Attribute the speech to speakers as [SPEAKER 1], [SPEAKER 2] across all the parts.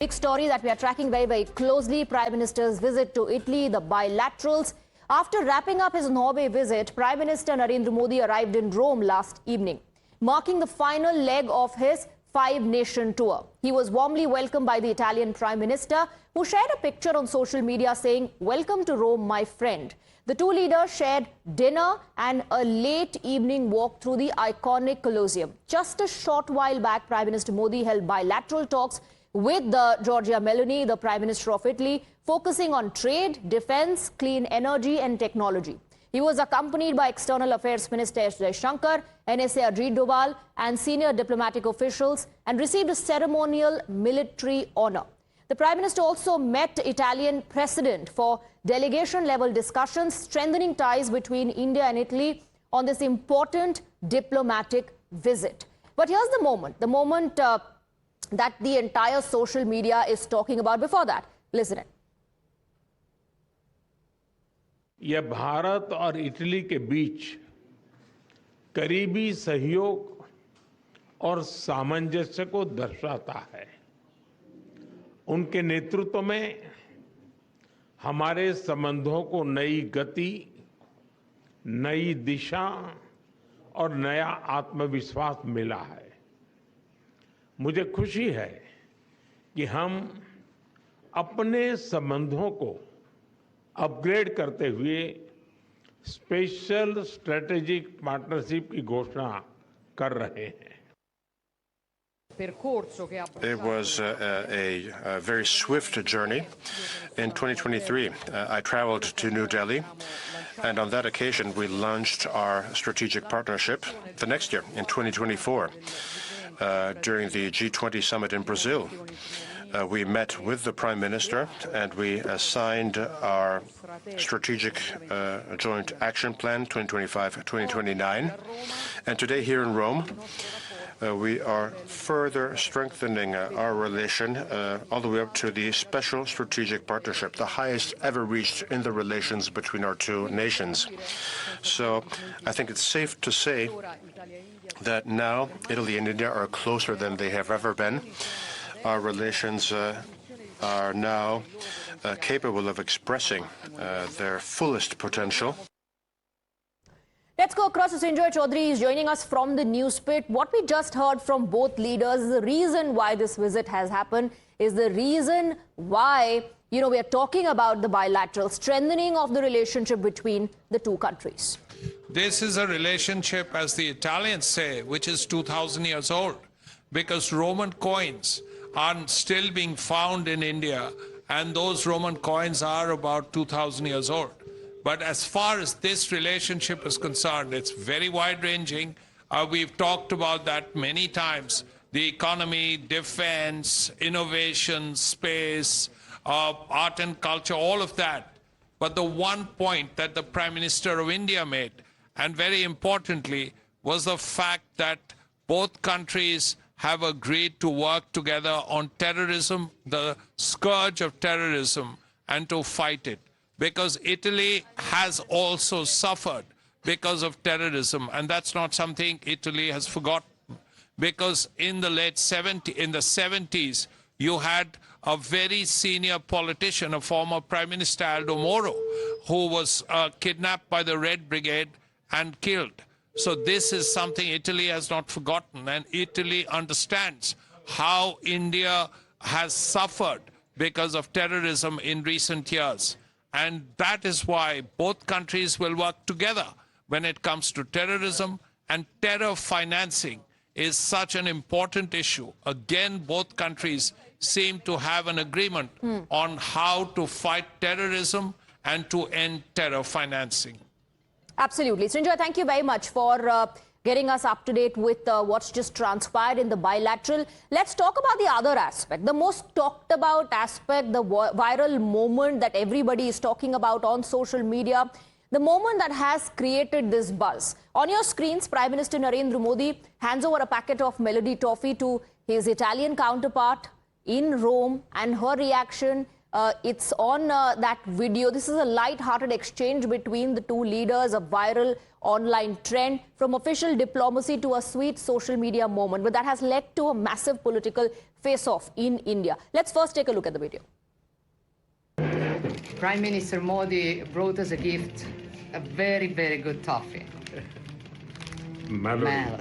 [SPEAKER 1] Big story that we are tracking very, very closely. Prime Minister's visit to Italy, the bilaterals. After wrapping up his Norway visit, Prime Minister Narendra Modi arrived in Rome last evening, marking the final leg of his five-nation tour. He was warmly welcomed by the Italian Prime Minister, who shared a picture on social media saying, "Welcome to Rome, my friend." The two leaders shared dinner and a late evening walk through the iconic Colosseum. Just a short while back, Prime Minister Modi held bilateral talks with the Giorgia Meloni, the Prime Minister of Italy, focusing on trade, defense, clean energy and technology. He was accompanied by External Affairs Minister S. Jaishankar, NSA Ajit Doval and senior diplomatic officials and received a ceremonial military honor. The Prime Minister also met Italian President for delegation-level discussions, strengthening ties between India and Italy on this important diplomatic visit. But here's the moment that the entire social media is talking about. Before that, listen in.
[SPEAKER 2] यह भारत और Italy के बीच करीबी सहयोग और सामंजस्य को दर्शाता है। उनके नेतृत्व में हमारे संबंधों को नई गति, नई दिशा और नया आत्मविश्वास मिला है। मुझे खुशी है कि हम अपने संबंधों को अपग्रेड करते हुए स्पेशल स्ट्रेटेजिक पार्टनरशिप की घोषणा कर रहे हैं।
[SPEAKER 3] It was a very swift journey. In 2023, I traveled to New Delhi, and on that occasion, we launched our strategic partnership. The next year, in 2024, during the G20 summit in Brazil, we met with the Prime Minister and we signed our strategic joint action plan 2025-2029. And today here in Rome, we are further strengthening our relation all the way up to the special strategic partnership, the highest ever reached in the relations between our two nations. So I think it's safe to say that now Italy and India are closer than they have ever been. Our relations are now capable of expressing their fullest potential.
[SPEAKER 1] Let's go across to Sanjoy Chaudhary. Is joining us from the news pit. What we just heard from both leaders is the reason why this visit has happened, is the reason why, we are talking about the bilateral strengthening of the relationship between the two countries.
[SPEAKER 4] This is a relationship, as the Italians say, which is 2,000 years old, because Roman coins are still being found in India, and those Roman coins are about 2,000 years old. But as far as this relationship is concerned, it's very wide-ranging. We've talked about that many times. The economy, defense, innovation, space, art and culture, all of that. But the one point that the Prime Minister of India made, and very importantly, was the fact that both countries have agreed to work together on terrorism, the scourge of terrorism, and to fight it. Because Italy has also suffered because of terrorism, and that's not something Italy has forgotten. Because in the late 70s, you had a very senior politician, a former Prime Minister Aldo Moro, who was kidnapped by the Red Brigade and killed. So this is something Italy has not forgotten, and Italy understands how India has suffered because of terrorism in recent years. And that is why both countries will work together when it comes to terrorism, and terror financing is such an important issue. Again, both countries seem to have an agreement on how to fight terrorism and to end terror financing.
[SPEAKER 1] Absolutely. Sanjoy, thank you very much for getting us up to date with what's just transpired in the bilateral. Let's talk about the other aspect, the most talked about aspect, the viral moment that everybody is talking about on social media, the moment that has created this buzz. On your screens, Prime Minister Narendra Modi hands over a packet of Melo-Di toffee to his Italian counterpart in Rome, and her reaction It's on that video. This is a light-hearted exchange between the two leaders, a viral online trend from official diplomacy to a sweet social media moment. But that has led to a massive political face-off in India. Let's first take a look at the video.
[SPEAKER 5] Prime Minister Modi brought us a gift, a very, very good toffee.
[SPEAKER 2] Melo-Di.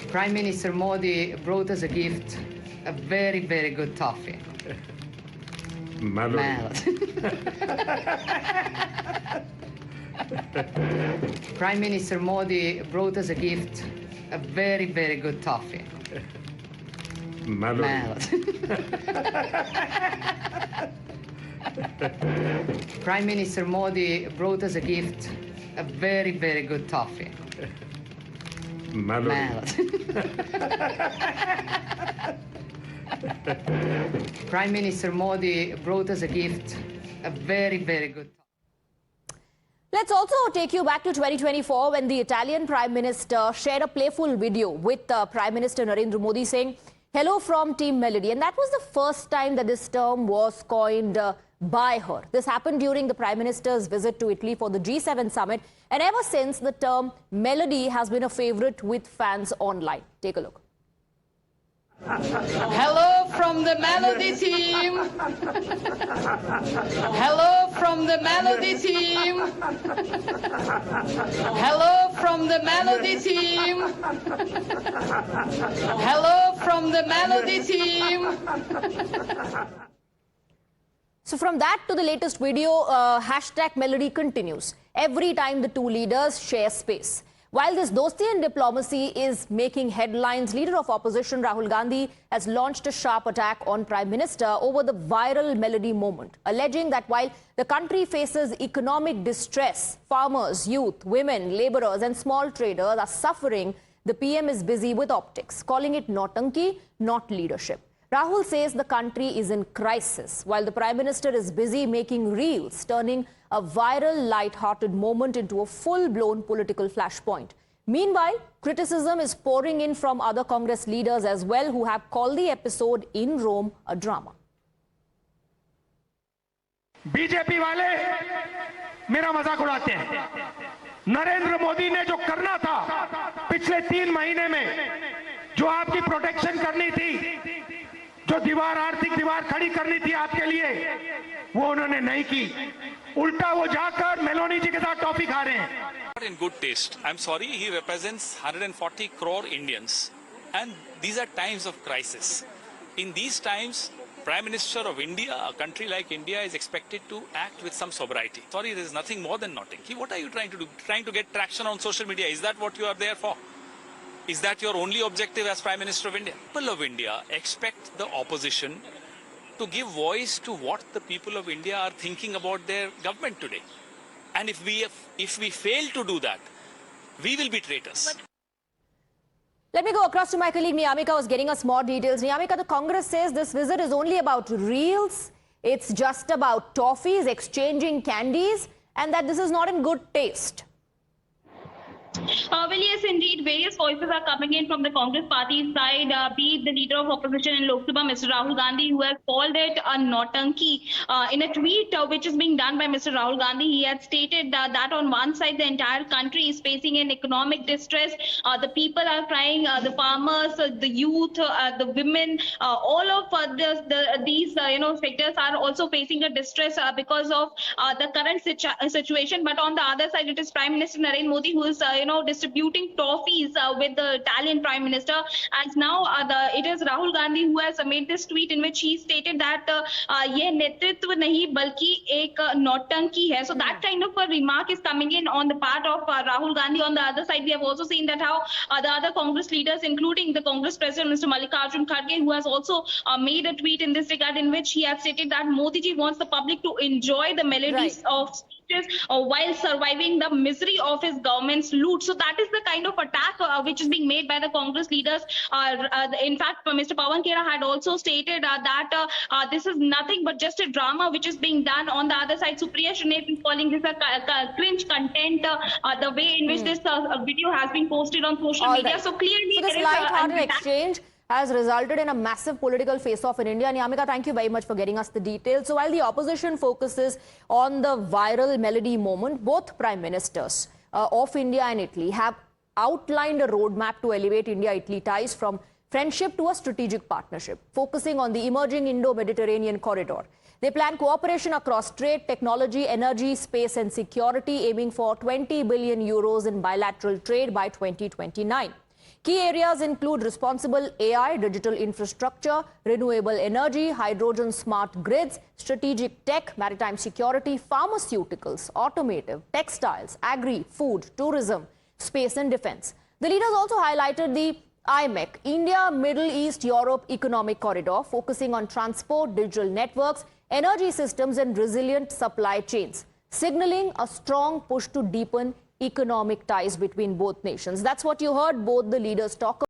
[SPEAKER 5] Prime Minister Modi brought us a gift, a very, very good toffee.
[SPEAKER 2] Melo-Di.
[SPEAKER 5] Prime Minister Modi brought us a gift, a very, very good toffee.
[SPEAKER 2] Melo-Di.
[SPEAKER 5] Prime Minister Modi brought us a gift, a very, very good toffee.
[SPEAKER 2] Melo-Di.
[SPEAKER 5] Prime Minister Modi brought us a gift, a very, very good toffee.
[SPEAKER 1] Let's also take you back to 2024 when the Italian Prime Minister shared a playful video with Prime Minister Narendra Modi saying, "Hello from Team Melody." And that was the first time that this term was coined by her. This happened during the Prime Minister's visit to Italy for the G7 summit. And ever since, the term Melo-Di has been a favorite with fans online. Take a look.
[SPEAKER 6] Hello from the Melo-Di team. Hello from the Melo-Di team. Hello from the Melo-Di team. Hello from the Melo-Di team.
[SPEAKER 1] So from that to the latest video, hashtag Melo-Di continues. Every time the two leaders share space. While this dosti and diplomacy is making headlines, leader of opposition Rahul Gandhi has launched a sharp attack on Prime Minister over the viral Melo-Di moment, alleging that while the country faces economic distress, farmers, youth, women, laborers and small traders are suffering, the PM is busy with optics, calling it nautanki, not leadership. Rahul says the country is in crisis, while the Prime Minister is busy making reels, turning a viral, light-hearted moment into a full-blown political flashpoint. Meanwhile, criticism is pouring in from other Congress leaders as well, who have called the episode in Rome a drama.
[SPEAKER 7] BJP वाले मेरा मजाक उड़ाते हैं। नरेंद्र मोदी ने जो करना था पिछले 3 महीने में, जो आपकी प्रोटेक्शन करनी थी, जो दीवार, आर्थिक दीवार खड़ी करनी थी आपके लिए, वो उन्होंने नहीं की। उल्टा वो जाकर मेलोनी जी के साथ टॉफी खा रहे हैं।
[SPEAKER 8] Not in good taste. I'm sorry, he represents 140 crore Indians. And these are times of crisis. In these times, Prime Minister of India, a country like India, is expected to act with some sobriety. Sorry, there is nothing more than naughty. What are you trying to do? Trying to get traction on social media? Is that what you are there for? Is that your only objective as Prime Minister of India? People of India expect the opposition to give voice to what the people of India are thinking about their government today. And if we fail to do that, we will be traitors.
[SPEAKER 1] Let me go across to my colleague Niyamika, who's getting us more details. Niyamika, the Congress says this visit is only about reels, it's just about toffees, exchanging candies, and that this is not in good taste.
[SPEAKER 9] Well, yes, indeed, various voices are coming in from the Congress party side, be it the leader of opposition in Lok Sabha, Mr. Rahul Gandhi, who has called it a nautanki. In a tweet which is being done by Mr. Rahul Gandhi, he had stated that on one side, the entire country is facing an economic distress. The people are crying, the farmers, the youth, the women, all of these sectors are also facing a distress because of the current situation. But on the other side, it is Prime Minister Narendra Modi who is distributing toffees with the Italian Prime Minister. And now it is Rahul Gandhi who has made this tweet in which he stated that ye netritva nahi balki ek nautanki hai. So that kind of a remark is coming in on the part of Rahul Gandhi. On the other side, we have also seen that how the other Congress leaders, including the Congress President Mr. Mallikarjun Kharge, who has also made a tweet in this regard in which he has stated that Modi ji wants the public to enjoy the melodies of while surviving the misery of his government's loot. So that is the kind of attack which is being made by the Congress leaders. In fact, Mr. Pawan Khera had also stated that this is nothing but just a drama which is being done. On the other side, Supriya Shrinesh is calling this a cringe content, the way in which this video has been posted on social media.
[SPEAKER 1] Right.
[SPEAKER 9] So clearly,
[SPEAKER 1] so this
[SPEAKER 9] there is
[SPEAKER 1] light-hearted exchange has resulted in a massive political face-off in India. Niyamika, thank you very much for getting us the details. So while the opposition focuses on the viral Melo-Di moment, both prime ministers of India and Italy have outlined a roadmap to elevate India-Italy ties from friendship to a strategic partnership, focusing on the emerging Indo-Mediterranean corridor. They plan cooperation across trade, technology, energy, space and security, aiming for 20 billion euros in bilateral trade by 2029. Key areas include responsible AI, digital infrastructure, renewable energy, hydrogen smart grids, strategic tech, maritime security, pharmaceuticals, automotive, textiles, agri, food, tourism, space and defense. The leaders also highlighted the IMEC, India, Middle East, Europe Economic Corridor, focusing on transport, digital networks, energy systems and resilient supply chains, signaling a strong push to deepen economic ties between both nations. That's what you heard both the leaders talk about.